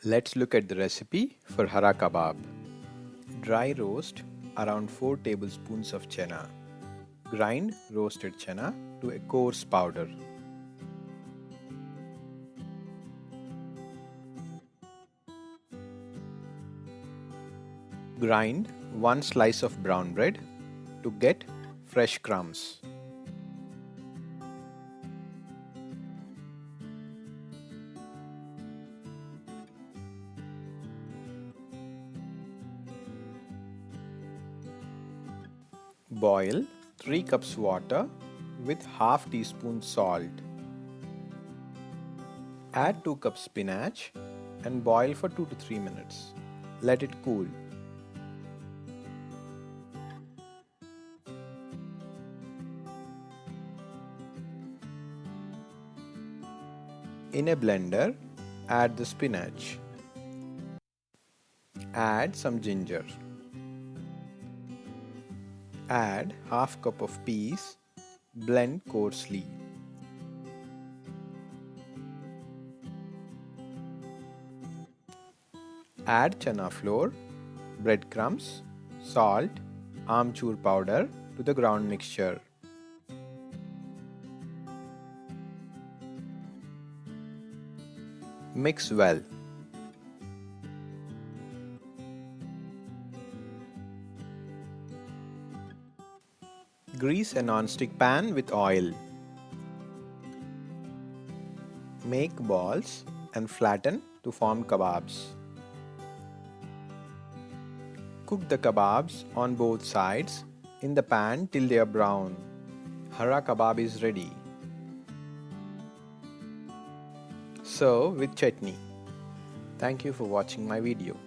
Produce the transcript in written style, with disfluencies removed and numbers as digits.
Let's look at the recipe for Hara Kebab. Dry roast around 4 tablespoons of chana. Grind roasted chana to a coarse powder. Grind 1 slice of brown bread to get fresh crumbs. Boil 3 cups water with half teaspoon salt. Add 2 cups spinach and boil for 2 to 3 minutes. Let it cool. In a blender, add the spinach. Add some ginger. Add half cup of peas. Blend coarsely. Add chana flour, breadcrumbs, salt, amchoor powder to the ground mixture. Mix well. Grease a non-stick pan with oil. Make balls and flatten to form kebabs. Cook the kebabs on both sides in the pan till they are brown. Hara kebab is ready. Serve with chutney. Thank you for watching my video.